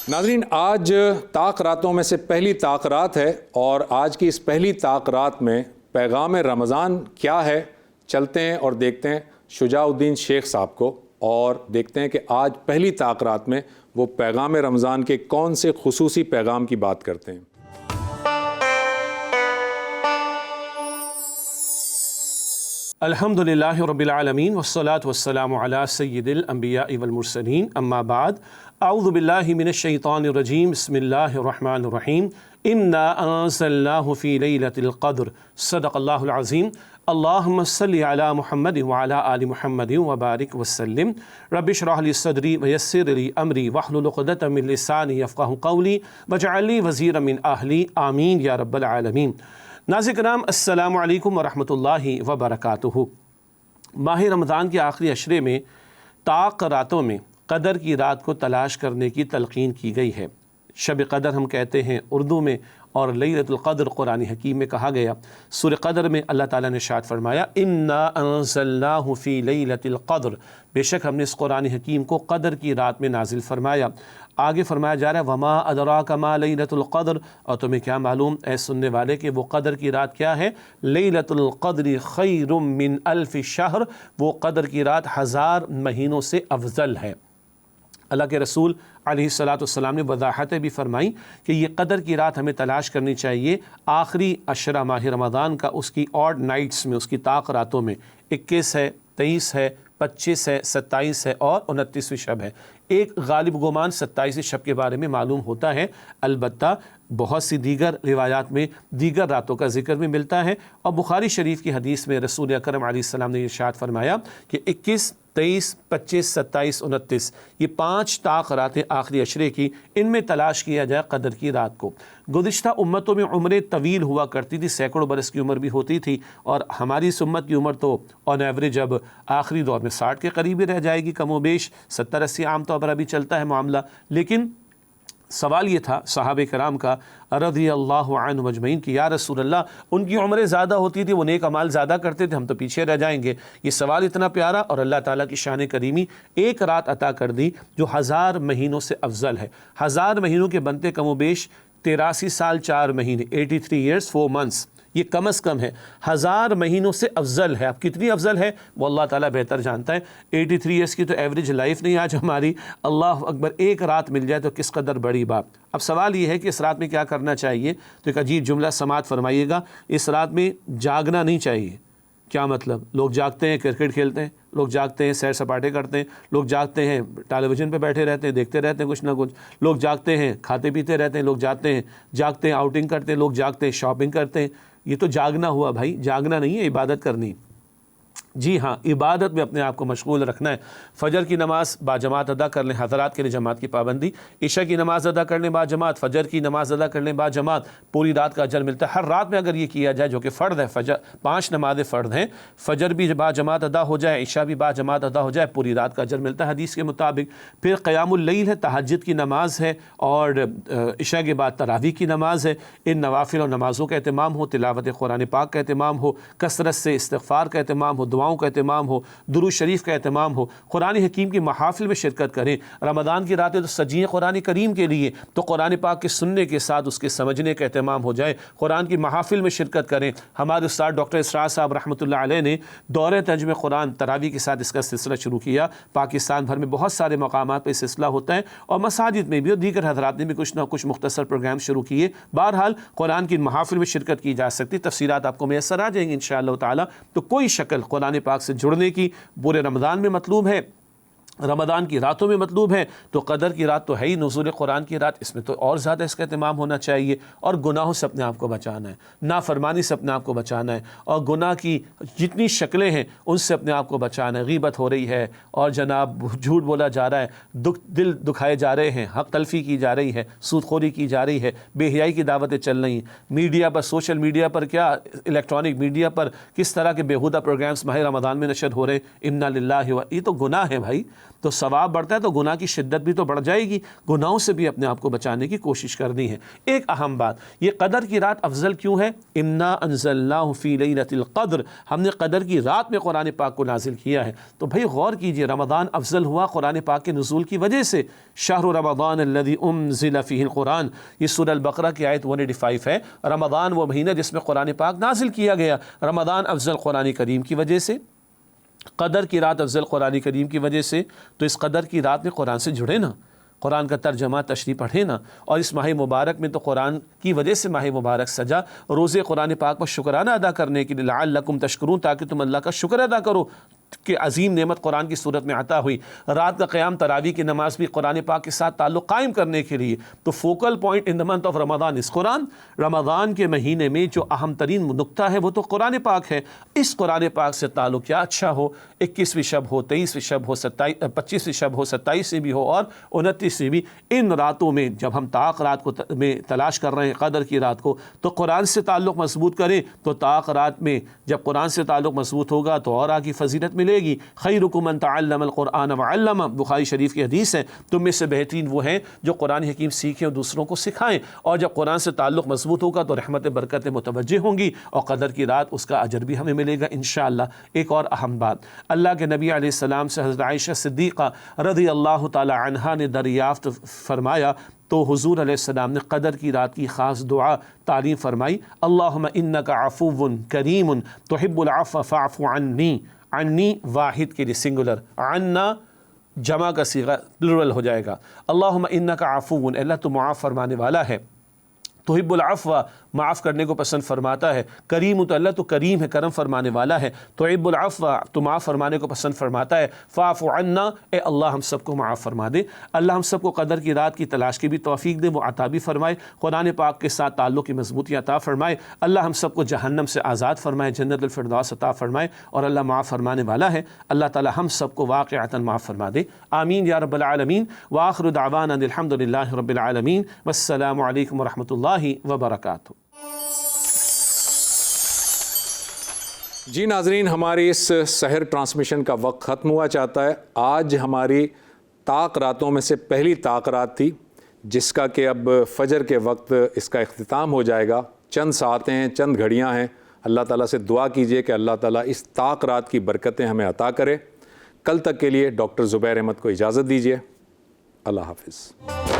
ناظرین، آج طاق راتوں میں سے پہلی طاق رات ہے اور آج کی اس پہلی طاق رات میں پیغام رمضان کیا ہے، چلتے ہیں اور دیکھتے ہیں شجاع الدین شیخ صاحب کو اور دیکھتے ہیں کہ آج پہلی طاق رات میں وہ پیغام رمضان کے کون سے خصوصی پیغام کی بات کرتے ہیں۔ الحمدللہ رب العالمین والصلاة والسلام علی سید الانبیاء والمرسلین، اما بعد، اعوذ باللہ من الشیطان الرجیم، بسم اللہ الرحمن الرحیم، انا انزلناہ فی لیلۃ القدر، صدق اللہ العظیم۔ اللہم صلی علی محمد وعلی آل محمد وبارک وسلم۔ رب اشرح لی صدری ویسر لی امری واحلل عقدۃ من لسانی یفقہوا قولی واجعل لی وزیرا من اہلی، آمین یا رب العالمین۔ ناظرین کرام، السلام علیکم ورحمۃ اللہ وبرکاتہ۔ ماہ رمضان کے آخری عشرے میں طاق راتوں میں قدر کی رات کو تلاش کرنے کی تلقین کی گئی ہے۔ شب قدر ہم کہتے ہیں اردو میں، اور لیلۃ القدر قرآن حکیم میں کہا گیا۔ سورہ قدر میں اللہ تعالیٰ نے ارشاد فرمایا، انا انزلناہ فی لیلۃ القدر، بے شک ہم نے اس قرآن حکیم کو قدر کی رات میں نازل فرمایا۔ آگے فرمایا جا رہا ہے، وما ادراک ما لیلۃ القدر، اور تمہیں کیا معلوم اے سننے والے کہ وہ قدر کی رات کیا ہے؟ لیلۃ القدر خیر من الف شہر، وہ قدر کی رات 1000 مہینوں سے افضل ہے۔ اللہ کے رسول علیہ الصلاۃ والسلام نے وضاحتیں بھی فرمائی کہ یہ قدر کی رات ہمیں تلاش کرنی چاہیے آخری عشرہ ماہ رمضان کا، اس کی آڈ نائٹس میں، اس کی طاق راتوں میں 21 ہے، 23 ہے، 25 ہے، 27 ہے اور 29ویں شب ہے۔ ایک غالب گمان 27ویں شب کے بارے میں معلوم ہوتا ہے، البتہ بہت سی دیگر روایات میں دیگر راتوں کا ذکر بھی ملتا ہے، اور بخاری شریف کی حدیث میں رسول اکرم علیہ السلام نے ارشاد فرمایا کہ 21، 23، 25، 27، 29 یہ 5 طاق راتیں آخری عشرے کی، ان میں تلاش کیا جائے قدر کی رات کو۔ گزشتہ امتوں میں عمریں طویل ہوا کرتی تھی، سینکڑوں برس کی عمر بھی ہوتی تھی، اور ہماری اس امت کی عمر تو آن ایوریج اب آخری دور میں 60 کے قریب ہی رہ جائے گی، کم و بیش 70-80 عام طور پر ابھی چلتا ہے معاملہ۔ لیکن سوال یہ تھا صحابہ کرام کا رضی اللہ عنہ اجمعین کہ یا رسول اللہ، ان کی عمریں زیادہ ہوتی تھی، وہ نیک اعمال زیادہ کرتے تھے، ہم تو پیچھے رہ جائیں گے۔ یہ سوال اتنا پیارا، اور اللہ تعالیٰ کی شان کریمی ایک رات عطا کر دی جو 1000 مہینوں سے افضل ہے۔ 1000 مہینوں کے بنتے کم و بیش 83 سال 4 مہینے، 83 years 4 months، یہ کم از کم ہے، 1000 مہینوں سے افضل ہے۔ اب کتنی افضل ہے وہ اللہ تعالیٰ بہتر جانتا ہے۔ 83 ایئرس کی تو ایوریج لائف نہیں آج ہماری، اللہ اکبر، ایک رات مل جائے تو کس قدر بڑی بات۔ اب سوال یہ ہے کہ اس رات میں کیا کرنا چاہیے، تو ایک عجیب جملہ سماعت فرمائیے گا، اس رات میں جاگنا نہیں چاہیے۔ کیا مطلب؟ لوگ جاگتے ہیں کرکٹ کھیلتے ہیں، لوگ جاگتے ہیں سیر سپاٹے کرتے ہیں، لوگ جاگتے ہیں ٹیلی ویژن پہ بیٹھے رہتے ہیں، دیکھتے رہتے ہیں کچھ نہ کچھ، لوگ جاگتے ہیں کھاتے پیتے رہتے ہیں، لوگ جاگتے ہیں آؤٹنگ کرتے ہیں، لوگ جاگتے ہیں شاپنگ کرتے ہیں۔ یہ تو جاگنا ہوا بھائی، جاگنا نہیں ہے، عبادت کرنی۔ جی ہاں، عبادت میں اپنے آپ کو مشغول رکھنا ہے۔ فجر کی نماز باجماعت ادا کر لیں، حضرات کے لیے جماعت کی پابندی، عشاء کی نماز ادا کر لیں باجماعت، فجر کی نماز ادا کر لیں باجماعت، پوری رات کا اجر ملتا ہے۔ ہر رات میں اگر یہ کیا جائے جو کہ فرض ہے، فجر 5 نمازیں فرض ہیں، فجر بھی باجماعت ادا ہو جائے، عشاء بھی باجماعت ادا ہو جائے، پوری رات کا اجر ملتا ہے حدیث کے مطابق۔ پھر قیام اللیل ہے، تہجد کی نماز ہے، اور عشاء کے بعد تراویح کی نماز ہے۔ ان نوافل اور نمازوں کا اہتمام ہو، تلاوت قرآن پاک کا اہتمام ہو، کثرت سے استغفار کا اہتمام ہو، دعاؤں کا اہتمام ہو، درود شریف کا اہتمام ہو، قرآن حکیم کی محافل میں شرکت کریں۔ رمضان کی راتیں تو سجی ہیں قرآن کریم کے لیے، تو قرآن پاک کے سننے کے ساتھ اس کے سمجھنے کا اہتمام ہو جائے، قرآن کی محافل میں شرکت کریں۔ ہمارے استاد ڈاکٹر اسرار صاحب رحمۃ اللہ علیہ نے دورہ ترجمہ قرآن تراویح کے ساتھ اس کا سلسلہ شروع کیا۔ پاکستان بھر میں بہت سارے مقامات پہ سلسلہ ہوتا ہے، اور مساجد میں بھی، اور دیگر حضرات نے بھی کچھ نہ کچھ مختصر پروگرام شروع کیے۔ بہرحال قرآن کی محافل میں شرکت کی جا سکتی، تفسیرات آپ کو میسر آ جائیں گی انشاءاللہ تعالیٰ۔ تو کوئی شکل قرآن پاک سے جڑنے کی پورے رمضان میں مطلوب ہے، رمضان کی راتوں میں مطلوب ہے، تو قدر کی رات تو ہے ہی، نزول قرآن کی رات، اس میں تو اور زیادہ اس کا اہتمام ہونا چاہیے۔ اور گناہوں سے اپنے آپ کو بچانا ہے، نافرمانی سے اپنے آپ کو بچانا ہے، اور گناہ کی جتنی شکلیں ہیں ان سے اپنے آپ کو بچانا ہے۔ غیبت ہو رہی ہے، اور جناب جھوٹ بولا جا رہا ہے، دل دکھائے جا رہے ہیں، حق تلفی کی جا رہی ہے، سود خوری کی جا رہی ہے، بے حیائی کی دعوتیں چل رہی ہیں، میڈیا پر، سوشل میڈیا پر، کیا الیکٹرانک میڈیا پر کس طرح کے بیہودہ پروگرامز ماہ رمضان میں نشر ہو رہے ہیں۔ انا للہ و، یہ تو گناہ ہے بھائی۔ تو ثواب بڑھتا ہے تو گناہ کی شدت بھی تو بڑھ جائے گی، گناہوں سے بھی اپنے آپ کو بچانے کی کوشش کرنی ہے۔ ایک اہم بات، یہ قدر کی رات افضل کیوں ہے؟ انا انزلناہ فی لیلۃ القدر، ہم نے قدر کی رات میں قرآن پاک کو نازل کیا ہے۔ تو بھائی غور کیجئے، رمضان افضل ہوا قرآن پاک کے نزول کی وجہ سے۔ شہر رمضان الذی انزل فیہ القرآن، یہ سورہ البقرہ کی آیت 185 ہے۔ رمضان وہ مہینہ جس میں قرآن پاک نازل کیا گیا، رمضان افضل قرآن کریم کی وجہ سے، قدر کی رات افضل قرآن کریم کی وجہ سے۔ تو اس قدر کی رات میں قرآن سے جڑے نا، قرآن کا ترجمہ تشریح پڑھے نا، اور اس ماہ مبارک میں تو قرآن کی وجہ سے ماہ مبارک سجا، روزے قرآن پاک پر شکرانہ ادا کرنے کے لیے، لعلکم تشکرون، تاکہ تم اللہ کا شکر ادا کرو کہ عظیم نعمت قرآن کی صورت میں عطا ہوئی۔ رات کا قیام تراویح کی نماز بھی قرآن پاک کے ساتھ تعلق قائم کرنے کے لیے۔ تو focal point in the month of رمضان اس قرآن، رمضان کے مہینے میں جو اہم ترین نقطہ ہے وہ تو قرآن پاک ہے۔ اس قرآن پاک سے تعلق کیا اچھا ہو، 21ویں شب ہو، 23ویں شب ہو، 25ویں شب ہو، 27ویں بھی ہو اور 29ویں بھی، ان راتوں میں جب ہم طاق رات کو میں تلاش کر رہے ہیں قدر کی رات کو، تو قرآن سے تعلق مضبوط کریں۔ تو طاق رات میں جب قرآن سے تعلق مضبوط ہوگا تو اور آگے فضیلت ملے گی۔ خیرکم من تعلم القرآن وعلمہ، بخاری شریف کی حدیث ہے، تم میں سے بہترین وہ ہیں جو قرآن حکیم سیکھیں اور دوسروں کو سکھائیں۔ اور جب قرآن سے تعلق مضبوط ہوگا تو رحمت برکتیں متوجہ ہوں گی، اور قدر کی رات اس کا اجر بھی ہمیں ملے گا انشاءاللہ۔ ایک اور اہم بات، اللہ کے نبی علیہ السلام سے حضرت عائشہ صدیقہ رضی اللہ تعالی عنہا نے دریافت فرمایا تو حضور علیہ السلام نے قدر کی رات کی خاص دعا تعلیم فرمائی، اللہم انک عفو کریم تحب العفو فاعف عنی۔ عنی واحد کے لیے سنگولر، عنا جمع کا صیغہ پلورل ہو جائے گا۔ اللہم انک عفو، اللہ تو معاف فرمانے والا ہے، تحب العفو معاف کرنے کو پسند فرماتا ہے، کریم تو اللہ تو کریم ہے، کرم فرمانے والا ہے، تحب العفو تو معاف فرمانے کو پسند فرماتا ہے، فاعف عنا، اے اللہ ہم سب کو معاف فرما دے۔ اللہ ہم سب کو قدر کی رات کی تلاش کی بھی توفیق دے، وہ عطا بھی فرمائے، قرآن پاک کے ساتھ تعلق کی مضبوطی عطا فرمائے، اللہ ہم سب کو جہنم سے آزاد فرمائے، جنت الفردوس عطا فرمائے، اور اللہ معاف فرمانے والا ہے، اللہ تعالی ہم سب کو واقعتاً معاف فرما دے، آمین یا رب العالمین۔ وآخر دعوانا الحمد للہ رب العالمین، والسلام علیکم ورحمۃ اللہ وبرکاتہ۔ جی ناظرین، ہماری اس سحر ٹرانسمیشن کا وقت ختم ہوا چاہتا ہے۔ آج ہماری طاق راتوں میں سے پہلی طاق رات تھی، جس کا کہ اب فجر کے وقت اس کا اختتام ہو جائے گا۔ چند ساعتیں ہیں، چند گھڑیاں ہیں، اللہ تعالیٰ سے دعا کیجئے کہ اللہ تعالیٰ اس طاق رات کی برکتیں ہمیں عطا کرے۔ کل تک کے لیے ڈاکٹر زبیر احمد کو اجازت دیجئے، اللہ حافظ۔